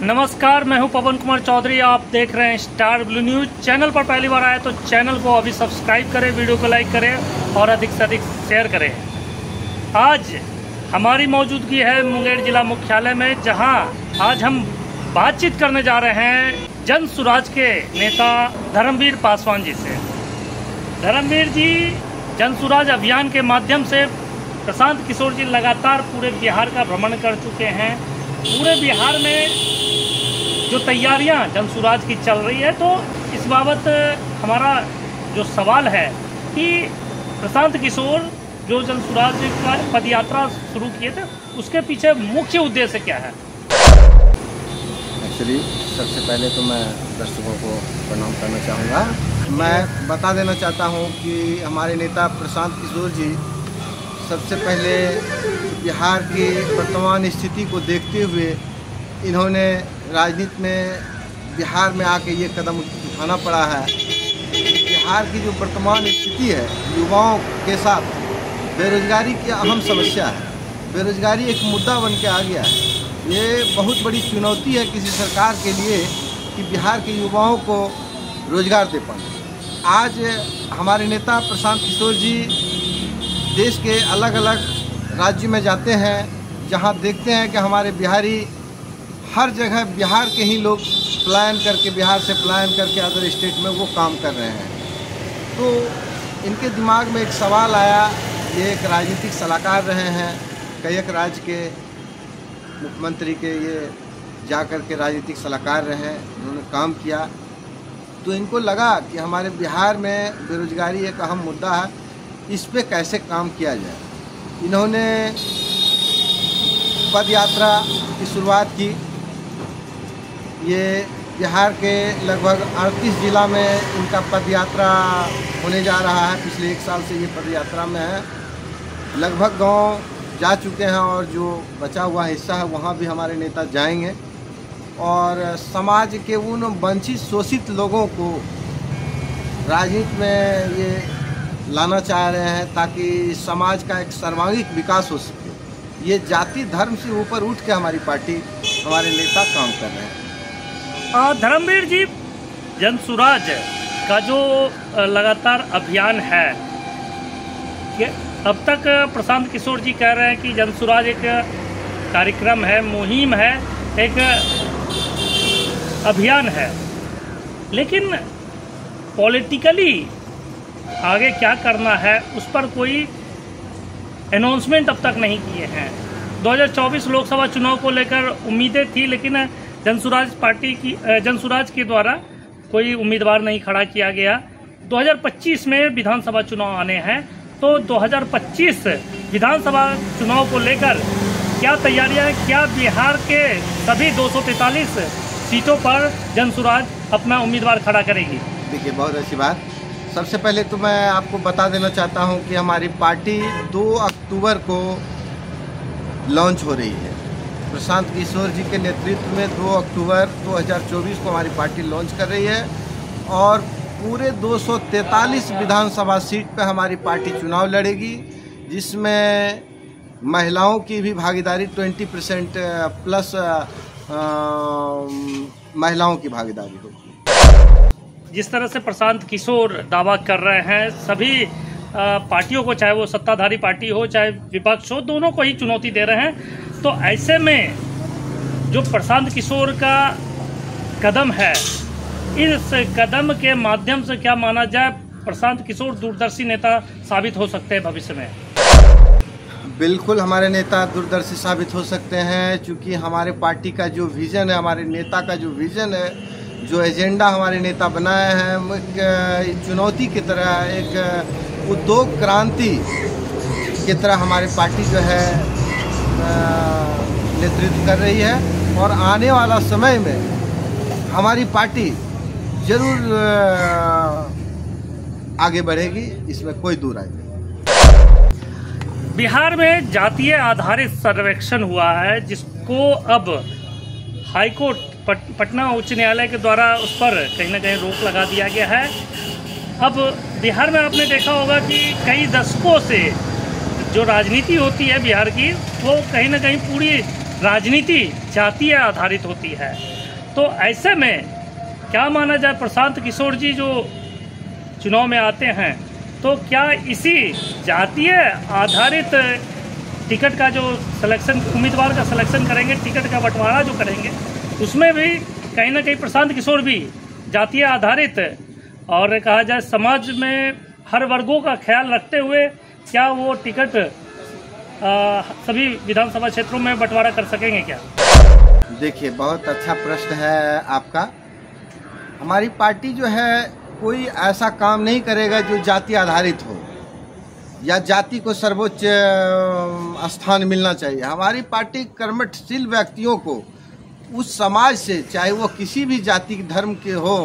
नमस्कार, मैं हूं पवन कुमार चौधरी। आप देख रहे हैं स्टार ब्लू न्यूज। चैनल पर पहली बार आए तो चैनल को अभी सब्सक्राइब करें, वीडियो को लाइक करें और अधिक से अधिक शेयर करें। आज हमारी मौजूदगी है मुंगेर जिला मुख्यालय में, जहां आज हम बातचीत करने जा रहे हैं जन सुराज के नेता धर्मवीर पासवान जी से। धर्मवीर जी जन सुराज अभियान के माध्यम से प्रशांत किशोर जी लगातार पूरे बिहार का भ्रमण कर चुके हैं। पूरे बिहार में जो तैयारियां जन सुराज की चल रही है, तो इस बाबत हमारा जो सवाल है कि प्रशांत किशोर जो जन सुराज का पदयात्रा शुरू किए थे, उसके पीछे मुख्य उद्देश्य क्या है? एक्चुअली सबसे पहले तो मैं दर्शकों को प्रणाम करना चाहूँगा। मैं बता देना चाहता हूँ कि हमारे नेता प्रशांत किशोर जी सबसे पहले बिहार की वर्तमान स्थिति को देखते हुए इन्होंने राजनीति में बिहार में आके ये कदम उठाना पड़ा है। बिहार की जो वर्तमान स्थिति है, युवाओं के साथ बेरोजगारी की अहम समस्या है। बेरोजगारी एक मुद्दा बन के आ गया है। ये बहुत बड़ी चुनौती है किसी सरकार के लिए कि बिहार के युवाओं को रोजगार दे पाए। आज हमारे नेता प्रशांत किशोर जी देश के अलग अलग राज्यों में जाते हैं, जहां देखते हैं कि हमारे बिहारी हर जगह बिहार के ही लोग पलायन करके, बिहार से पलायन करके अदर स्टेट में वो काम कर रहे हैं। तो इनके दिमाग में एक सवाल आया। ये एक राजनीतिक सलाहकार रहे हैं, कई एक राज्य के मुख्यमंत्री के ये जा कर के राजनीतिक सलाहकार रहे हैं, उन्होंने काम किया। तो इनको लगा कि हमारे बिहार में बेरोजगारी एक अहम मुद्दा है, इस पे कैसे काम किया जाए। इन्होंने पद यात्रा की शुरुआत की। ये बिहार के लगभग 38 जिला में इनका पद यात्रा होने जा रहा है। पिछले 1 साल से ये पद यात्रा में है। लगभग गांव जा चुके हैं और जो बचा हुआ हिस्सा है वहाँ भी हमारे नेता जाएंगे और समाज के उन वंचित शोषित लोगों को राजनीति में ये लाना चाह रहे हैं ताकि समाज का एक सर्वांगीण विकास हो सके। ये जाति धर्म से ऊपर उठ के हमारी पार्टी, हमारे नेता काम कर रहे हैं। धर्मवीर जी, जन सुराज का जो लगातार अभियान है, कि अब तक प्रशांत किशोर जी कह रहे हैं कि जन सुराज एक कार्यक्रम है, मुहिम है, एक अभियान है, लेकिन पॉलिटिकली आगे क्या करना है उस पर कोई अनाउंसमेंट अब तक नहीं किए हैं। 2024 लोकसभा चुनाव को लेकर उम्मीदें थी, लेकिन जनसुराज के द्वारा कोई उम्मीदवार नहीं खड़ा किया गया। 2025 में विधानसभा चुनाव आने हैं, तो 2025 विधानसभा चुनाव को लेकर क्या तैयारियां हैं? क्या बिहार के सभी 243 सीटों पर जनसुराज अपना उम्मीदवार खड़ा करेगी? देखिए, बहुत अच्छी बात। सबसे पहले तो मैं आपको बता देना चाहता हूं कि हमारी पार्टी 2 अक्टूबर को लॉन्च हो रही है। प्रशांत किशोर जी के नेतृत्व में 2 अक्टूबर 2024 को हमारी पार्टी लॉन्च कर रही है और पूरे 243 विधानसभा सीट पर हमारी पार्टी चुनाव लड़ेगी, जिसमें महिलाओं की भी भागीदारी 20% प्लस महिलाओं की भागीदारी होगी। जिस तरह से प्रशांत किशोर दावा कर रहे हैं, सभी पार्टियों को, चाहे वो सत्ताधारी पार्टी हो चाहे विपक्ष हो, दोनों को ही चुनौती दे रहे हैं। तो ऐसे में जो प्रशांत किशोर का कदम है, इस कदम के माध्यम से क्या माना जाए, प्रशांत किशोर दूरदर्शी नेता साबित हो सकते हैं भविष्य में? बिल्कुल, हमारे नेता दूरदर्शी साबित हो सकते हैं, क्योंकि हमारे पार्टी का जो विजन है, हमारे नेता का जो विजन है, जो एजेंडा हमारे नेता बनाए हैं, एक चुनौती की तरह, एक उद्योग क्रांति की तरह हमारी पार्टी जो है नेतृत्व कर रही है। और आने वाला समय में हमारी पार्टी जरूर आगे बढ़ेगी, इसमें कोई दो राय नहीं। बिहार में जातीय आधारित सर्वेक्षण हुआ है, जिसको अब हाईकोर्ट पटना उच्च न्यायालय के द्वारा उस पर कहीं ना कहीं रोक लगा दिया गया है। अब बिहार में आपने देखा होगा कि कई दशकों से जो राजनीति होती है बिहार की, वो कहीं ना कहीं पूरी राजनीति जातीय आधारित होती है। तो ऐसे में क्या माना जाए, प्रशांत किशोर जी जो चुनाव में आते हैं तो क्या इसी जातीय आधारित टिकट का जो सिलेक्शन, उम्मीदवार का सिलेक्शन करेंगे, टिकट का बंटवारा जो करेंगे, उसमें भी कहीं ना कहीं प्रशांत किशोर भी जातीय आधारित और कहा जाए समाज में हर वर्गों का ख्याल रखते हुए क्या वो टिकट सभी विधानसभा क्षेत्रों में बंटवारा कर सकेंगे क्या? देखिए, बहुत अच्छा प्रश्न है आपका। हमारी पार्टी जो है कोई ऐसा काम नहीं करेगा जो जाति आधारित हो या जाति को सर्वोच्च स्थान मिलना चाहिए। हमारी पार्टी कर्मठशील व्यक्तियों को उस समाज से, चाहे वो किसी भी जाति धर्म के हो,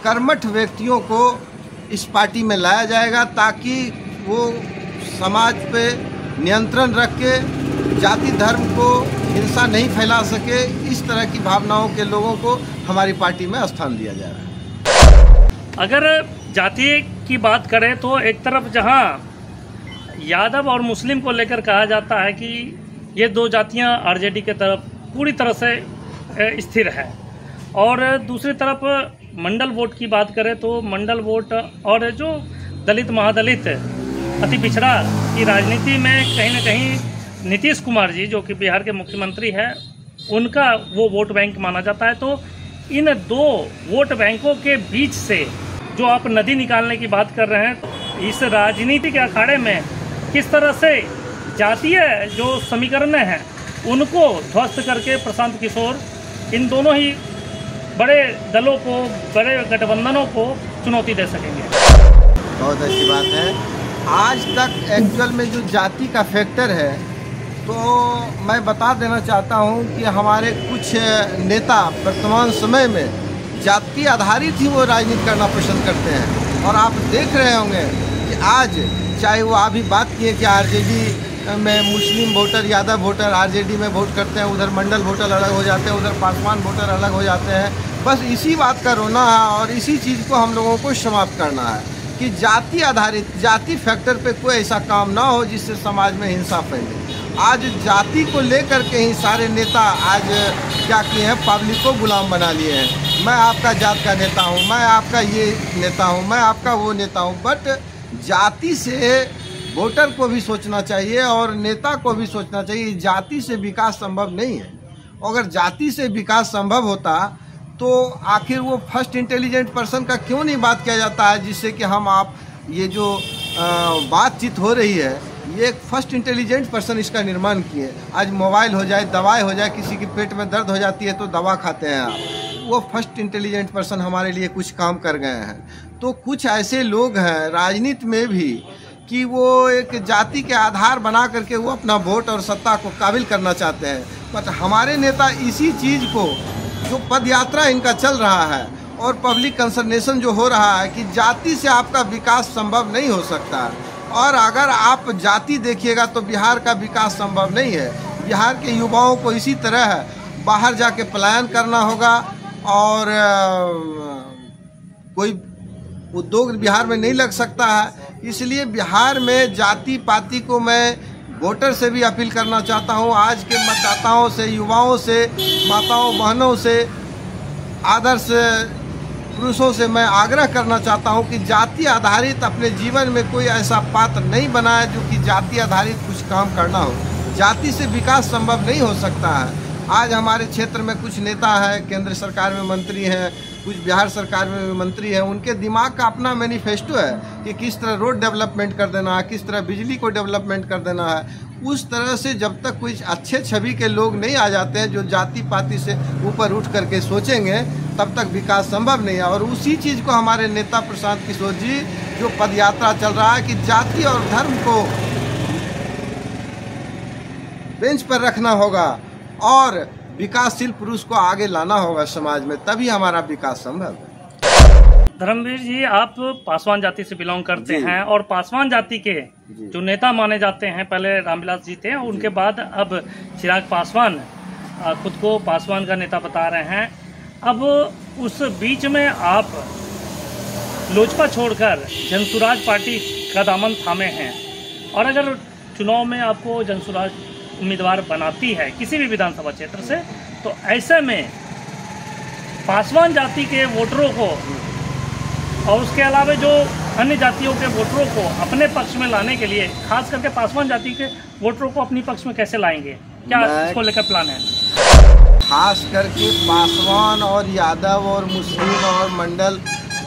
कर्मठ व्यक्तियों को इस पार्टी में लाया जाएगा ताकि वो समाज पे नियंत्रण रख के जाति धर्म को हिंसा नहीं फैला सके। इस तरह की भावनाओं के लोगों को हमारी पार्टी में स्थान दिया जाएगा। अगर जाति की बात करें तो एक तरफ जहां यादव और मुस्लिम को लेकर कहा जाता है कि ये दो जातियां आरजेडी के तरफ पूरी तरह से स्थिर है, और दूसरी तरफ मंडल वोट की बात करें तो मंडल वोट और जो दलित महादलित अति पिछड़ा की राजनीति में कहीं ना कहीं नीतीश कुमार जी जो कि बिहार के मुख्यमंत्री हैं, उनका वो वोट बैंक माना जाता है। तो इन दो वोट बैंकों के बीच से जो आप नदी निकालने की बात कर रहे हैं, इस राजनीति के अखाड़े में किस तरह से जातीय जो समीकरण हैं उनको ध्वस्त करके प्रशांत किशोर इन दोनों ही बड़े दलों को, बड़े गठबंधनों को चुनौती दे सकेंगे? बहुत अच्छी बात है। आज तक एक्चुअल में जो जाति का फैक्टर है, तो मैं बता देना चाहता हूं कि हमारे कुछ नेता वर्तमान समय में जाति आधारित ही वो राजनीति करना पसंद करते हैं। और आप देख रहे होंगे कि आज चाहे वो अभी बात किए कि आरजेडी में मुस्लिम वोटर, यादव वोटर आरजेडी में वोट करते हैं, उधर मंडल वोटर अलग हो जाते हैं, उधर पासवान वोटर अलग हो जाते हैं। बस इसी बात का रोना है और इसी चीज़ को हम लोगों को समाप्त करना है कि जाति आधारित, जाति फैक्टर पे कोई ऐसा काम ना हो जिससे समाज में हिंसा फैले। आज जाति को लेकर के ही सारे नेता आज क्या किए हैं, पब्लिक को गुलाम बना लिए हैं। मैं आपका जात का नेता हूँ, मैं आपका ये नेता हूँ, मैं आपका वो नेता हूँ। बट जाति से वोटर को भी सोचना चाहिए और नेता को भी सोचना चाहिए। जाति से विकास संभव नहीं है। अगर जाति से विकास संभव होता तो आखिर वो फर्स्ट इंटेलिजेंट पर्सन का क्यों नहीं बात किया जाता है, जिससे कि हम आप ये जो बातचीत हो रही है, ये एक फर्स्ट इंटेलिजेंट पर्सन इसका निर्माण किए। आज मोबाइल हो जाए, दवाई हो जाए, किसी के पेट में दर्द हो जाती है तो दवा खाते हैं आप, वो फर्स्ट इंटेलिजेंट पर्सन हमारे लिए कुछ काम कर गए हैं। तो कुछ ऐसे लोग हैं राजनीति में भी कि वो एक जाति के आधार बना करके वो अपना वोट और सत्ता को काबिल करना चाहते हैं। बट हमारे नेता इसी चीज़ को, जो पद यात्रा इनका चल रहा है और पब्लिक कंसर्नेशन जो हो रहा है कि जाति से आपका विकास संभव नहीं हो सकता, और अगर आप जाति देखिएगा तो बिहार का विकास संभव नहीं है। बिहार के युवाओं को इसी तरह बाहर जाके पलायन करना होगा और कोई उद्योग बिहार में नहीं लग सकता है। इसलिए बिहार में जाति पाति को मैं वोटर से भी अपील करना चाहता हूं, आज के मतदाताओं से, युवाओं से, माताओं बहनों से, आदर्श पुरुषों से मैं आग्रह करना चाहता हूं कि जाति आधारित अपने जीवन में कोई ऐसा पात्र नहीं बनाए जो कि जाति आधारित कुछ काम करना हो। जाति से विकास संभव नहीं हो सकता है। आज हमारे क्षेत्र में कुछ नेता हैं, केंद्र सरकार में मंत्री हैं, कुछ बिहार सरकार में मंत्री हैं, उनके दिमाग का अपना मैनिफेस्टो है कि किस तरह रोड डेवलपमेंट कर देना है, किस तरह बिजली को डेवलपमेंट कर देना है। उस तरह से जब तक कुछ अच्छे छवि के लोग नहीं आ जाते हैं जो जाति पाति से ऊपर उठ करके सोचेंगे, तब तक विकास संभव नहीं है। और उसी चीज़ को हमारे नेता प्रशांत किशोर जी जो पदयात्रा चल रहा है कि जाति और धर्म को बेंच पर रखना होगा और विकासशील पुरुष को आगे लाना होगा समाज में, तभी हमारा विकास संभव है। धर्मवीर जी, आप पासवान जाति से बिलोंग करते हैं और पासवान जाति के जो नेता माने जाते हैं, पहले रामविलास जी थे, उनके बाद अब चिराग पासवान खुद को पासवान का नेता बता रहे हैं। अब उस बीच में आप लोजपा छोड़कर जनसुराज पार्टी का दामन थामे हैं, और अगर चुनाव में आपको जनसुराज उम्मीदवार बनाती है किसी भी विधानसभा क्षेत्र से, तो ऐसे में पासवान जाति के वोटरों को और उसके अलावा जो अन्य जातियों के वोटरों को अपने पक्ष में लाने के लिए, खास करके पासवान जाति के वोटरों को अपनी पक्ष में कैसे लाएंगे, क्या इसको लेकर प्लान है? खास करके पासवान और यादव और मुस्लिम और मंडल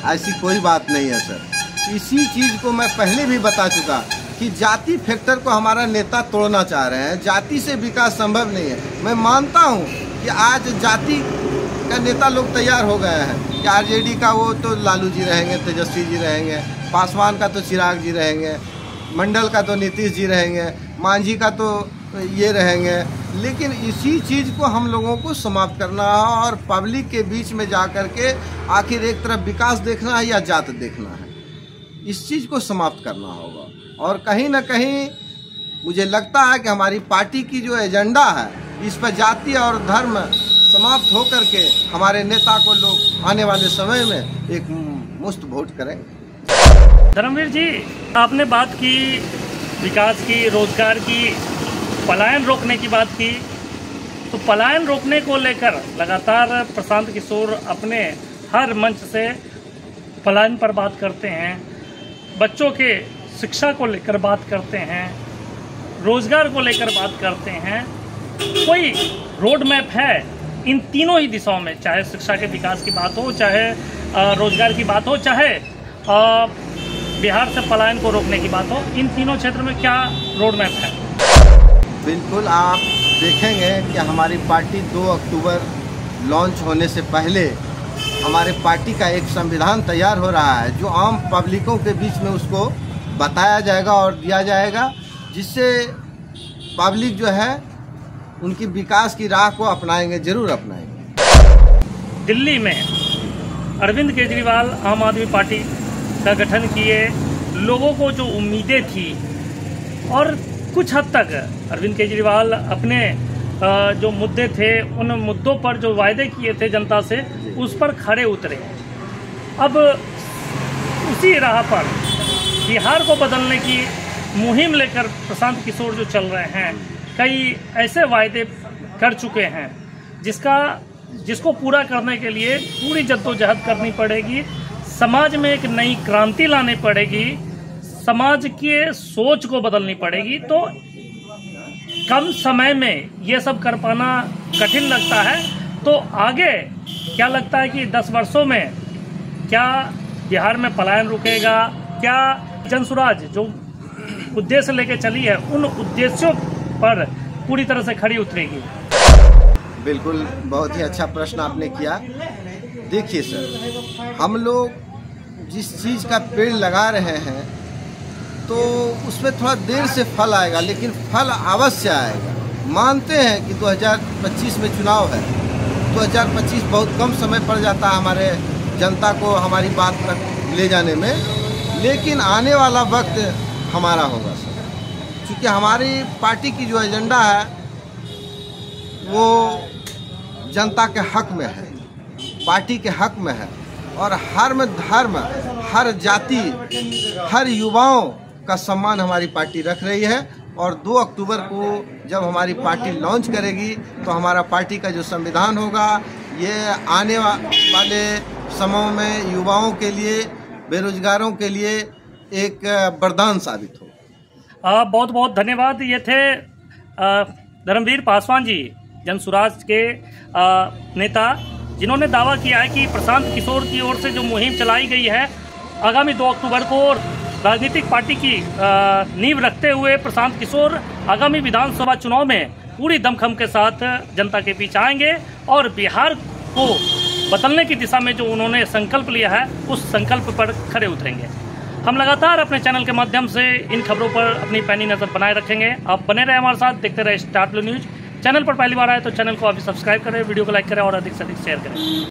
ऐसी कोई बात नहीं है सर। इसी चीज़ को मैं पहले भी बता चुका कि जाति फैक्टर को हमारा नेता तोड़ना चाह रहे हैं। जाति से विकास संभव नहीं है। मैं मानता हूँ कि आज जाति का नेता लोग तैयार हो गए हैं कि आरजेडी का वो तो लालू जी रहेंगे, तेजस्वी जी रहेंगे, पासवान का तो चिराग जी रहेंगे, मंडल का तो नीतीश जी रहेंगे, मांझी का तो ये रहेंगे। लेकिन इसी चीज़ को हम लोगों को समाप्त करना है और पब्लिक के बीच में जा कर के आखिर एक तरफ विकास देखना है या जात देखना है, इस चीज़ को समाप्त करना होगा। और कहीं ना कहीं मुझे लगता है कि हमारी पार्टी की जो एजेंडा है इस पर जाति और धर्म समाप्त हो करके हमारे नेता को लोग आने वाले समय में एक मुफ्त वोट करेंगे। धर्मवीर जी, आपने बात की विकास की, रोजगार की, पलायन रोकने की बात की, तो पलायन रोकने को लेकर लगातार प्रशांत किशोर अपने हर मंच से पलायन पर बात करते हैं, बच्चों के शिक्षा को लेकर बात करते हैं, रोजगार को लेकर बात करते हैं। कोई रोड मैप है इन तीनों ही दिशाओं में, चाहे शिक्षा के विकास की बात हो, चाहे रोजगार की बात हो, चाहे बिहार से पलायन को रोकने की बात हो, इन तीनों क्षेत्र में क्या रोड मैप है? बिल्कुल, आप देखेंगे कि हमारी पार्टी 2 अक्टूबर लॉन्च होने से पहले हमारे पार्टी का एक संविधान तैयार हो रहा है जो आम पब्लिकों के बीच में उसको बताया जाएगा और दिया जाएगा, जिससे पब्लिक जो है उनकी विकास की राह को अपनाएंगे, जरूर अपनाएंगे। दिल्ली में अरविंद केजरीवाल आम आदमी पार्टी का गठन किए, लोगों को जो उम्मीदें थी और कुछ हद तक अरविंद केजरीवाल अपने जो मुद्दे थे उन मुद्दों पर जो वायदे किए थे जनता से उस पर खड़े उतरे। अब उसी राह पर बिहार को बदलने की मुहिम लेकर प्रशांत किशोर जो चल रहे हैं, कई ऐसे वायदे कर चुके हैं जिसको पूरा करने के लिए पूरी जद्दोजहद करनी पड़ेगी, समाज में एक नई क्रांति लानी पड़ेगी, समाज के सोच को बदलनी पड़ेगी। तो कम समय में ये सब कर पाना कठिन लगता है। तो आगे क्या लगता है कि 10 वर्षों में क्या बिहार में पलायन रुकेगा? क्या जनसुराज जो उद्देश्य लेके चली है उन उद्देश्यों पर पूरी तरह से खड़ी उतरेगी? बिल्कुल, बहुत ही अच्छा प्रश्न आपने किया। देखिए सर, हम लोग जिस चीज़ का पेड़ लगा रहे हैं तो उसमें थोड़ा देर से फल आएगा, लेकिन फल अवश्य आएगा। मानते हैं कि 2025 में चुनाव है, 2025 बहुत कम समय पड़ जाता है हमारे जनता को हमारी बात तक ले जाने में, लेकिन आने वाला वक्त हमारा होगा सर। क्योंकि हमारी पार्टी की जो एजेंडा है वो जनता के हक में है, पार्टी के हक में है, और हर धर्म, हर जाति, हर युवाओं का सम्मान हमारी पार्टी रख रही है। और 2 अक्टूबर को जब हमारी पार्टी लॉन्च करेगी तो हमारा पार्टी का जो संविधान होगा ये आने वाले समय में युवाओं के लिए, बेरोजगारों के लिए एक वरदान साबित हो। बहुत बहुत धन्यवाद। ये थे धर्मवीर पासवान जी, जनसुराज के नेता, जिन्होंने दावा किया है कि प्रशांत किशोर की ओर से जो मुहिम चलाई गई है आगामी 2 अक्टूबर को राजनीतिक पार्टी की नींव रखते हुए प्रशांत किशोर आगामी विधानसभा चुनाव में पूरी दमखम के साथ जनता के बीच आएंगे और बिहार को बदलने की दिशा में जो उन्होंने संकल्प लिया है उस संकल्प पर खड़े उतरेंगे। हम लगातार अपने चैनल के माध्यम से इन खबरों पर अपनी पैनी नज़र बनाए रखेंगे। आप बने रहे हमारे साथ, देखते रहे स्टार ब्लू न्यूज़। चैनल पर पहली बार आए तो चैनल को अभी सब्सक्राइब करें, वीडियो को लाइक करें और अधिक से अधिक शेयर करें।